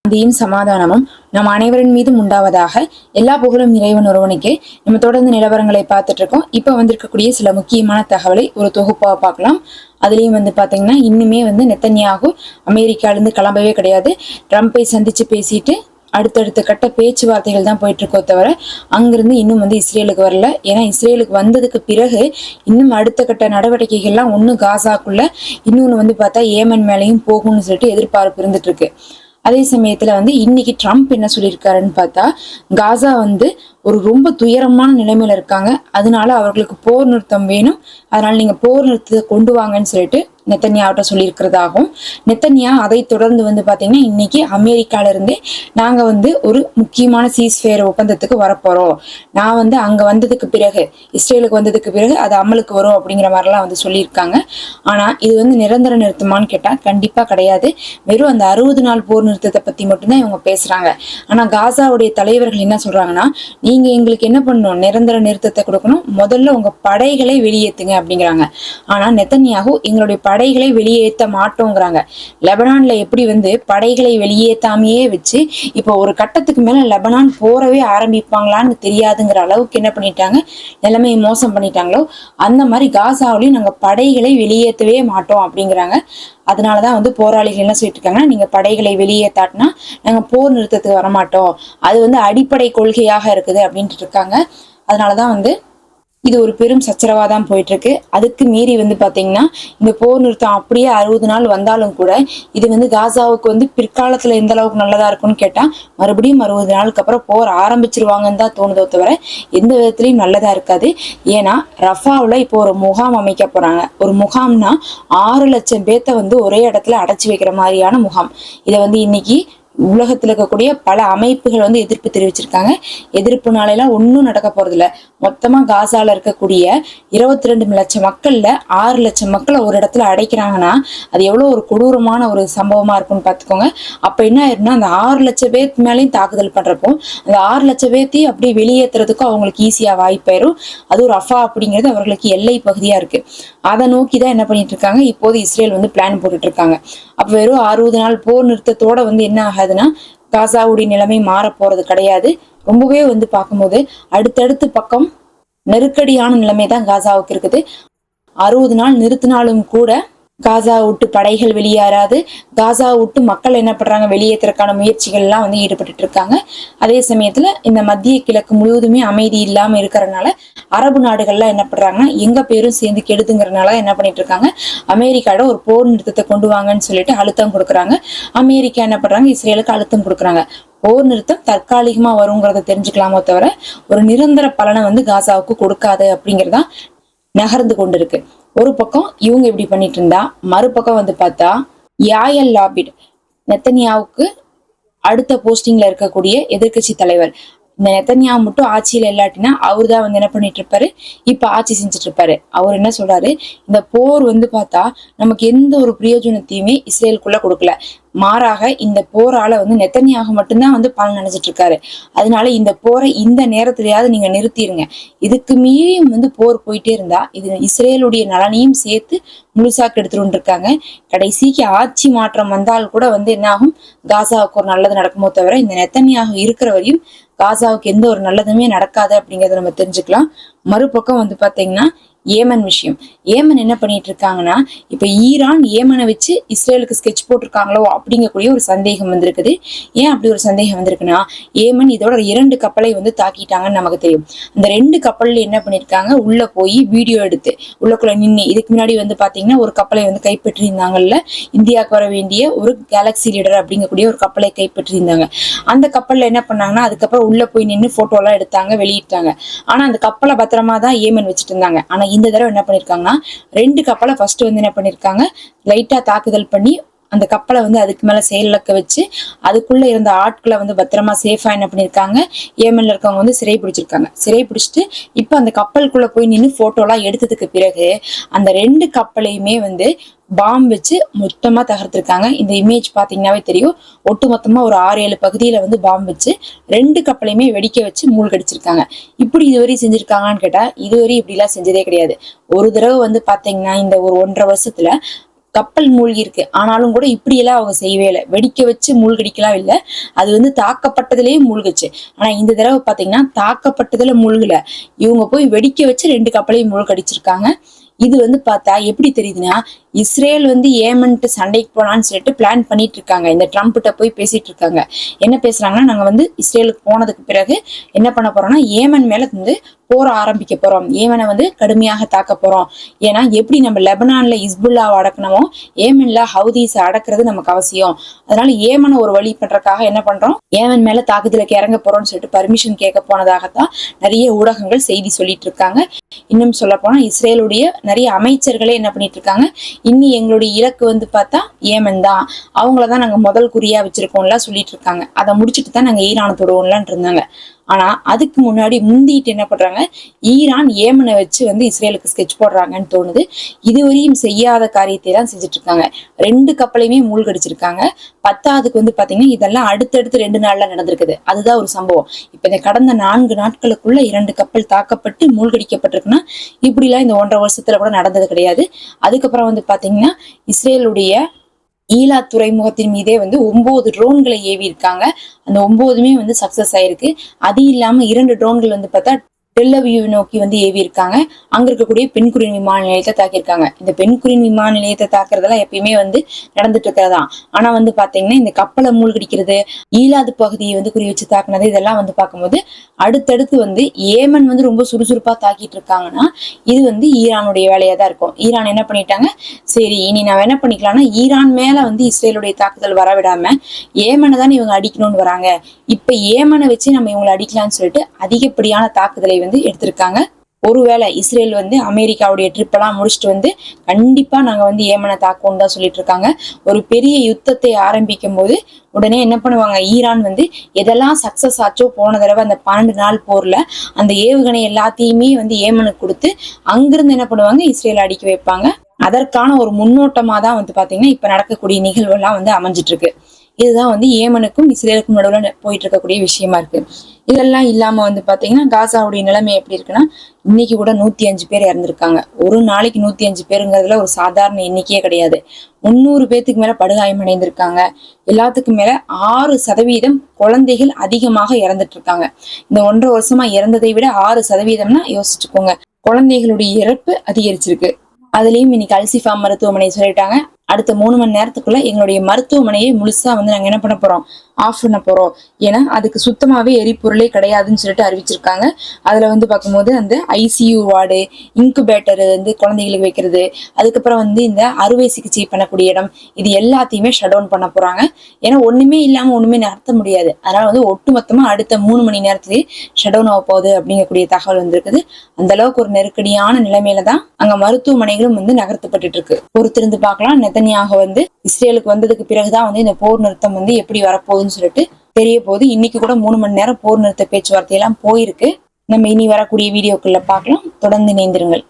சாந்தியும் சமாதானமும் நம் அனைவரின் மீதும் உண்டாவதாக. எல்லா புகழும் இறைவன் ஒருவனுக்கே. நம்ம தொடர்ந்து நிலவரங்களை பார்த்துட்டு இருக்கோம். இப்ப வந்திருக்கக்கூடிய சில முக்கியமான தகவலை ஒரு தொகுப்பா பார்க்கலாம். அதுலயும் பாத்தீங்கன்னா இன்னுமே நெத்தன்யாகு அமெரிக்கால கிளம்பவே கிடையாது. ட்ரம்பை சந்திச்சு பேசிட்டு அடுத்தடுத்த கட்ட பேச்சுவார்த்தைகள் தான் போயிட்டு இருக்கோ தவிர அங்கிருந்து இன்னும் இஸ்ரேலுக்கு வரல. ஏன்னா இஸ்ரேலுக்கு வந்ததுக்கு பிறகு இன்னும் அடுத்த கட்ட நடவடிக்கைகள்லாம் ஒண்ணு காசாக்குள்ள, இன்னொன்னு பார்த்தா ஏமன் மேலையும் போகும்னு சொல்லிட்டு எதிர்பார்ப்பு இருந்துட்டு இருக்கு. அதே சமயத்துல இன்னைக்கு ட்ரம்ப் என்ன சொல்லியிருக்காருன்னு பார்த்தா, காசா ஒரு ரொம்ப துயரமான நிலைமையில இருக்காங்க, அதனால அவர்களுக்கு போர் நிறுத்தம் வேணும், அதனால நீங்க போர் நிறுத்தத்தை கொண்டு வாங்கன்னு சொல்லிட்டு நெத்தன்யாவிட்ட சொல்லியிருக்கிறதாகவும், நெத்தன்யா அதை தொடர்ந்து பாத்தீங்கன்னா இன்னைக்கு அமெரிக்கால இருந்தே நாங்க ஒரு முக்கியமான சீஸ்ஃபயர் ஒப்பந்தத்துக்கு வரப்போறோம், நான் அங்க வந்ததுக்கு பிறகு இஸ்ரேலுக்கு வந்ததுக்கு பிறகு அது அமலுக்கு வரும் அப்படிங்கிற மாதிரிலாம் சொல்லியிருக்காங்க. ஆனா இது நிரந்தர நிறுத்தமான்னு கேட்டா கண்டிப்பா கிடையாது. வெறும் அந்த 60 நாள் போர் நிறுத்தத்தை பத்தி மட்டும்தான் இவங்க பேசுறாங்க. ஆனா காசாவுடைய தலைவர்கள் என்ன சொல்றாங்கன்னா, நீங்க எங்களுக்கு என்ன பண்ணணும், நிரந்தர நிறுத்தத்தை கொடுக்கணும், முதல்ல உங்க படைகளை வெளியேத்துங்க அப்படிங்கிறாங்க. ஆனா நெத்தன்யாகு எங்களுடைய படைகளை வெளியேற்ற மாட்டோங்கிறாங்க. லெபனான்ல எப்படி படைகளை வெளியேற்றாமையே வச்சு இப்போ ஒரு கட்டத்துக்கு மேல லெபனான் போறவே ஆரம்பிப்பாங்களான்னு தெரியாதுங்கிற அளவுக்கு என்ன பண்ணிட்டாங்க, நிலைமையை மோசம் பண்ணிட்டாங்களோ அந்த மாதிரி காசாவிலையும் நாங்க படைகளை வெளியேற்றவே மாட்டோம் அப்படிங்கிறாங்க. அதனாலதான் போராளிகள் என்ன சொல்லிட்டு இருக்காங்கன்னா, நீங்க படைகளை வெளியேற்றாட்டினா நாங்க போர் நிறுத்தத்துக்கு வரமாட்டோம், அது அடிப்படை கொள்கையாக இருக்குது அப்படின்ட்டு இருக்காங்க. அதனாலதான் இது ஒரு பெரும் சச்சரவா தான் போயிட்டு இருக்கு. அதுக்கு மீறி பாத்தீங்கன்னா இந்த போர் நிறுத்தம் அப்படியே 60 நாள் வந்தாலும் கூட இது காசாவுக்கு பிற்காலத்துல எந்த அளவுக்கு நல்லதா இருக்கும்னு கேட்டா மறுபடியும் 60 நாளுக்கு அப்புறம் போர் ஆரம்பிச்சிருவாங்கன்னு தான் தோணுதோ தவிர எந்த விதத்திலயும் நல்லதா இருக்காது. ஏன்னா ரஃபாவுல இப்போ ஒரு முகாம் அமைக்க போறாங்க. ஒரு முகாம்னா 6 லட்சம் பேத்த ஒரே இடத்துல அடைச்சி வைக்கிற மாதிரியான முகாம். இதை இன்னைக்கு உலகத்துல இருக்கக்கூடிய பல அமைப்புகள் எதிர்ப்பு தெரிவிச்சிருக்காங்க. எதிர்ப்புனாலாம் ஒன்னும் நடக்க போறது இல்ல. மொத்தமா காசால இருக்கக்கூடிய 22 லட்சம் மக்கள்ல 6 லட்சம் மக்களை ஒரு இடத்துல அடைக்கிறாங்கன்னா அது எவ்வளவு ஒரு கொடூரமான ஒரு சம்பவமா இருக்கும்னு பாத்துக்கோங்க. அப்ப என்ன ஆயிருன்னா அந்த 6 லட்சம் பேருக்கு மேலேயும் தாக்குதல் பண்றப்போ அந்த 6 லட்சம் பேர்த்தையும் அப்படியே வெளியேற்றுறதுக்கும் அவங்களுக்கு ஈஸியா வாய்ப்பாயிரும். அது ஒரு ரஃபா அப்படிங்கிறது அவர்களுக்கு எல்லை பகுதியா இருக்கு. அதை நோக்கிதான் என்ன பண்ணிட்டு இருக்காங்க, இப்போது இஸ்ரேல் பிளான் போட்டுட்டு இருக்காங்க. அப்ப வெறும் 60 நாள் போர் நிறுத்தத்தோட என்ன ஆகாதுன்னா காசாவுடைய நிலைமை மாற போறது கிடையாது. ரொம்பவே பார்க்கும்போது அடுத்தடுத்து பக்கம் நெருக்கடியான நிலைமை தான் காசாவுக்கு இருக்குது. 60 நாள் நிறுத்தினாலும் கூட காசா விட்டு படைகள் வெளியேறாது. காசா விட்டு மக்கள் என்ன பண்றாங்க, வெளியேற்றக்கான முயற்சிகள் எல்லாம் ஈடுபட்டு இருக்காங்க. அதே சமயத்துல இந்த மத்திய கிழக்கு முழுவதுமே அமைதி இல்லாம இருக்கிறதுனால அரபு நாடுகள்லாம் என்ன பண்றாங்கன்னா எங்க பேரும் சேர்ந்து கெடுதுங்கிறதுனால என்ன பண்ணிட்டு இருக்காங்க, அமெரிக்காவோட ஒரு போர் நிறுத்தத்தை கொண்டு வாங்கன்னு சொல்லிட்டு அழுத்தம் கொடுக்குறாங்க. அமெரிக்கா என்ன பண்றாங்க, இஸ்ரேலுக்கு அழுத்தம் கொடுக்குறாங்க. போர் நிறுத்தம் தற்காலிகமா வருங்கிறத தெரிஞ்சுக்கலாமோ தவிர ஒரு நிரந்தர பலனை காசாவுக்கு கொடுக்காது அப்படிங்கிறதா நகர்ந்து கொண்டு இருக்கு. ஒரு பக்கம் இவங்க இப்படி பண்ணிட்டு இருந்தா மறுபக்கம் பார்த்தா யாயர் லாபிட் நெத்தன்யாவுக்கு அடுத்த போஸ்டிங்ல இருக்கக்கூடிய எதிர்கட்சி தலைவர். இந்த நெத்தன்யா மட்டும் ஆட்சியில இல்லாட்டினா அவரு தான் என்ன பண்ணிட்டு இருப்பாரு, இப்ப ஆட்சி செஞ்சுட்டு இருப்பாரு. அவர் என்ன சொல்றாரு, இந்த போர் பார்த்தா நமக்கு எந்த ஒரு பிரயோஜனத்தையுமே இஸ்ரேலுக்குள்ள கொடுக்கல, மாறாக இந்த போரால நெத்தன்யாகு மட்டும்தான் பலன் நினைச்சிட்டு இருக்காரு. அதனால இந்த போரை இந்த நேரத்திலேயாவது நீங்க நிறுத்திடுங்க. இதுக்கு மீறியும் போர் போயிட்டே இருந்தா இது இஸ்ரேலுடைய நலனையும் சேர்த்து முழுசாக்கு எடுத்துட்டு இருக்காங்க. கடைசிக்கு ஆட்சி மாற்றம் வந்தால் கூட என்ன ஆகும், காசாவுக்கு ஒரு நல்லது நடக்குமோ தவிர இந்த நெத்தன்யாகு இருக்கிற வரையும் காசாவுக்கு எந்த ஒரு நல்லதுமே நடக்காது அப்படிங்கறத நம்ம தெரிஞ்சுக்கலாம். மறுபக்கம் பாத்தீங்கன்னா ஏமன் விஷயம். ஏமன் என்ன பண்ணிட்டு இருக்காங்கன்னா, இப்ப ஈரான் ஏமனை வச்சு இஸ்ரேலுக்கு ஸ்கெட்ச் போட்டிருக்காங்களோ அப்படிங்கக்கூடிய ஒரு சந்தேகம் வந்திருக்குது. ஏன் அப்படி ஒரு சந்தேகம் வந்திருக்குன்னா, ஏமன் இதோட 2 கப்பலை தாக்கிட்டாங்கன்னு நமக்கு தெரியும். அந்த 2 கப்பல்ல என்ன பண்ணிருக்காங்க, உள்ள போய் வீடியோ எடுத்து உள்ளக்குள்ள நின்று, இதுக்கு முன்னாடி பாத்தீங்கன்னா ஒரு கப்பலை கைப்பற்றியிருந்தாங்கல்ல, இந்தியாவுக்கு வர வேண்டிய ஒரு கேலக்சி லீடர் அப்படிங்கக்கூடிய ஒரு கப்பலை கைப்பற்றியிருந்தாங்க. அந்த கப்பல்ல என்ன பண்ணாங்கன்னா அதுக்கப்புறம் உள்ள போய் நின்று போட்டோ எல்லாம் எடுத்தாங்க, வெளியிட்டாங்க. ஆனா அந்த கப்பலை பத்திரமா தான் ஏமன் வச்சுட்டு இருந்தாங்க. ஆனா இந்த தடவை என்ன பண்ணிருக்காங்கன்னா 2 கப்பலை ஃபர்ஸ்ட் என்ன பண்ணிருக்காங்க, லைட்டா தாக்குதல் பண்ணி அந்த கப்பலை அதுக்கு மேல செயலக்க வச்சு அதுக்குள்ள இருந்த ஆட்களை பத்திரமா சேஃபா என்ன பண்ணிருக்காங்க, ஏமன்ல இருக்கவங்க சிறை பிடிச்சிருக்காங்க. சிறை பிடிச்சிட்டு இப்ப அந்த கப்பலுக்குள்ள போய் நின்று போட்டோ எல்லாம் எடுத்ததுக்கு பிறகு அந்த 2 கப்பலையுமே பாம்பு வச்சு மொத்தமா தகர்த்திருக்காங்க. இந்த இமேஜ் பாத்தீங்கன்னாவே தெரியும். ஒட்டு மொத்தமா ஒரு 6-7 பகுதியில பாம்பு வச்சு 2 கப்பலையுமே வெடிக்க வச்சு மூழ்கடிச்சிருக்காங்க. இப்படி இதுவரை செஞ்சிருக்காங்கன்னு கேட்டா இதுவரை இப்படி எல்லாம் செஞ்சதே கிடையாது. ஒரு தடவை பாத்தீங்கன்னா இந்த ஒரு 1.5 வருஷத்துல கப்பல் மூழ்கி இருக்கு. ஆனாலும் கூட இப்படியெல்லாம் அவங்க செய்யவே இல்லை. வெடிக்க வச்சு மூழ்கடிக்கலாம் இல்லை, அது வந்து தாக்கப்பட்டதுலயே மூழ்குச்சு. ஆனா இந்த தடவை பாத்தீங்கன்னா தாக்கப்பட்டதுல மூழ்கல, இவங்க போய் வெடிக்க வச்சு 2 கப்பலையும் மூழ்கடிச்சிருக்காங்க. இது வந்து பார்த்தா எப்படி தெரியுதுன்னா, இஸ்ரேல் வந்து ஏமன்ட்டு சண்டைக்கு போலான்னு சொல்லிட்டு பிளான் பண்ணிட்டு இருக்காங்க. இந்த ட்ரம்ப்கிட்ட போய் பேசிட்டு இருக்காங்க. என்ன பேசுறாங்கன்னா, நாங்க வந்து இஸ்ரேலுக்கு போனதுக்கு பிறகு என்ன பண்ண போறோம்னா, ஏமன் மேல வந்து போற ஆரம்பிக்க போறோம், ஏமனை வந்து கடுமையாக தாக்க போறோம். ஏன்னா எப்படி நம்ம லெபனான்ல இஸ்புல்லாவை அடக்கணுமோ ஏமன்ல ஹவுதீஸை அடக்குறது நமக்கு அவசியம். அதனால ஏமனை ஒரு வழி பண்றதுக்காக என்ன பண்றோம், ஏமன் மேல தாக்குதலுக்கு இறங்க போறோம்னு சொல்லிட்டு பர்மிஷன் கேட்க போனதாகத்தான் நிறைய ஊடகங்கள் செய்தி சொல்லிட்டு இருக்காங்க. இன்னும் சொல்ல போனா இஸ்ரேலுடைய நிறைய அமைச்சர்களே என்ன பண்ணிட்டு இருக்காங்க, இன்னி எங்களுடைய இலக்கு வந்து பார்த்தா ஏமன் தான், அவங்களதான் நாங்க முதல் குறியா வச்சிருக்கோம்லாம் சொல்லிட்டு இருக்காங்க. அதை முடிச்சுட்டு தான் நாங்க ஈரானை தொடுவோம்லான் இருந்தாங்க. ஆனா அதுக்கு முந்திட்டு என்ன பண்றாங்க, ஈரான் ஏமனை வச்சு வந்து இஸ்ரேலுக்கு ஸ்கெட்ச் போடுறாங்கன்னு தோணுது. இதுவரையும் செய்யாத காரியத்தை தான் செஞ்சுட்டு இருக்காங்க. 2 கப்பலையுமே மூழ்கடிச்சிருக்காங்க. 10வதுக்கு வந்து பாத்தீங்கன்னா இதெல்லாம் அடுத்தடுத்து 2 நாள்ல நடந்திருக்குது. அதுதான் ஒரு சம்பவம். இப்ப இந்த கடந்த 4 நாட்களுக்குள்ள 2 கப்பல் தாக்கப்பட்டு மூழ்கடிக்கப்பட்டிருக்குன்னா இப்படிலாம் இந்த 1.5 வருஷத்துல கூட நடந்தது கிடையாது. அதுக்கப்புறம் வந்து பாத்தீங்கன்னா இஸ்ரேலுடைய ஈலா துறைமுகத்தின் மீதே வந்து 9 ட்ரோன்களை ஏவி இருக்காங்க. அந்த 9மே வந்து சக்சஸ் ஆயிருக்கு. அது இல்லாம 2 ட்ரோன்கள் வந்து பார்த்தா டெல்லவியூ நோக்கி வந்து ஏவி இருக்காங்க. அங்க இருக்கக்கூடிய பெண்குறின் விமான நிலையத்தை தாக்கியிருக்காங்க. இந்த பெண்குறின் விமான நிலையத்தை தாக்குறதெல்லாம் எப்பயுமே வந்து நடந்துட்டு இருக்கிறதா. ஆனா வந்து பாத்தீங்கன்னா இந்த கப்பலை மூழ்கடிக்கிறது, ஈலாது பகுதியை வந்து குறி வச்சு தாக்குனது, இதெல்லாம் வந்து பார்க்கும்போது அடுத்தடுத்து வந்து ஏமன் வந்து ரொம்ப சுறுசுறுப்பா தாக்கிட்டு இருக்காங்கன்னா இது வந்து ஈரானுடைய வேலையா தான் இருக்கும். ஈரான் என்ன பண்ணிட்டாங்க, சரி இனி நான் என்ன பண்ணிக்கலாம்னா ஈரான் மேல வந்து இஸ்ரேலுடைய தாக்குதல் வரவிடாம ஏமனை தான் இவங்க அடிக்கணும்னு வராங்க, இப்ப ஏமனை வச்சு நம்ம இவங்களை அடிக்கலாம்னு சொல்லிட்டு அதிகப்படியான தாக்குதலை வந்து எடுத்திருக்காங்க. ஒருவேளை இஸ்ரேல் வந்து அமெரிக்காவுடைய ட்ரிப் எல்லாம் முடிச்சுட்டு வந்து கண்டிப்பா நாங்க வந்து ஏமனை தாக்குவோம் தான் சொல்லிட்டு இருக்காங்க. ஒரு பெரிய யுத்தத்தை ஆரம்பிக்கும் போது உடனே என்ன பண்ணுவாங்க, ஈரான் வந்து எதெல்லாம் சக்சஸ் ஆச்சோ போன தடவை அந்த 12 நாள் போர்ல அந்த ஏவுகணை எல்லாத்தையுமே வந்து ஏமனுக்கு கொடுத்து அங்கிருந்து என்ன பண்ணுவாங்க, இஸ்ரேல் அடிக்க வைப்பாங்க. அதற்கான ஒரு முன்னோட்டமா தான் வந்து பாத்தீங்கன்னா இப்ப நடக்கக்கூடிய நிகழ்வு எல்லாம் வந்து அமைஞ்சிட்டு இருக்கு. இதுதான் வந்து ஏமனுக்கும் இஸ்ரேலுக்கும் நடுவுல போயிட்டு இருக்கக்கூடிய விஷயமா இருக்கு. இதெல்லாம் இல்லாம வந்து பாத்தீங்கன்னா காசாவுடைய நிலைமை எப்படி இருக்குன்னா, இன்னைக்கு கூட 105 பேர் இறந்திருக்காங்க. ஒரு நாளைக்கு 105 பேருங்கிறதுல ஒரு சாதாரண எண்ணிக்கையே கிடையாது. 300 பேத்துக்கு மேல படுகாயம் அடைந்திருக்காங்க. எல்லாத்துக்கும் மேல 6% குழந்தைகள் அதிகமாக இறந்துட்டு இருக்காங்க. இந்த 1.5 வருஷமா இறந்ததை விட 6%னா யோசிச்சுக்கோங்க, குழந்தைகளுடைய இறப்பு அதிகரிச்சிருக்கு. அதுலயும் இன்னைக்கு அல்சிஃபா மருத்துவமனை சொல்லிட்டாங்க, அடுத்த 3 மணி நேரத்துக்குள்ள எங்களுடைய மருத்துவமனையை முழுசா வந்து நாங்க என்ன பண்ண போறோம், ஆஃப் பண்ண போறோம். ஏன்னா அதுக்கு சுத்தமாவே எரிபொருளே கிடையாதுன்னு சொல்லிட்டு அறிவிச்சிருக்காங்க. அதுல வந்து பார்க்கும்போது அந்த ஐசியூ வார்டு, இன்குபேட்டர் வந்து குழந்தைகளுக்கு வைக்கிறது, அதுக்கப்புறம் வந்து இந்த அறுவை சிகிச்சை பண்ணக்கூடிய இடம், இது எல்லாத்தையுமே ஷட் டவுன் பண்ண போறாங்க. ஏன்னா ஒண்ணுமே இல்லாம ஒண்ணுமே நடத்த முடியாது. அதனால வந்து ஒட்டுமொத்தமா அடுத்த 3 மணி நேரத்திலேயே ஷட் டவுன் ஆக போகுது அப்படிங்கக்கூடிய தகவல் வந்திருக்குது. அந்த அளவுக்கு ஒரு நெருக்கடியான நிலைமையில தான் அங்க மருத்துவமனைகளும் வந்து நகர்த்தப்பட்டு இருக்கு. பொறுத்திருந்து பார்க்கலாம். நெதன்யாகு வந்து இஸ்ரேலுக்கு வந்ததுக்கு பிறகுதான் வந்து இந்த போர் நிறுத்தம் வந்து எப்படி வரப்போகுதுன்னு சொல்லிட்டு தெரிய போகுது. இன்னைக்கு கூட 3 மணி நேரம் போர் நிறுத்த பேச்சுவார்த்தை எல்லாம் போயிருக்கு. நம்ம இனி வரக்கூடிய வீடியோக்குள்ள பார்க்கலாம். தொடர்ந்து இணைந்திருங்கள்.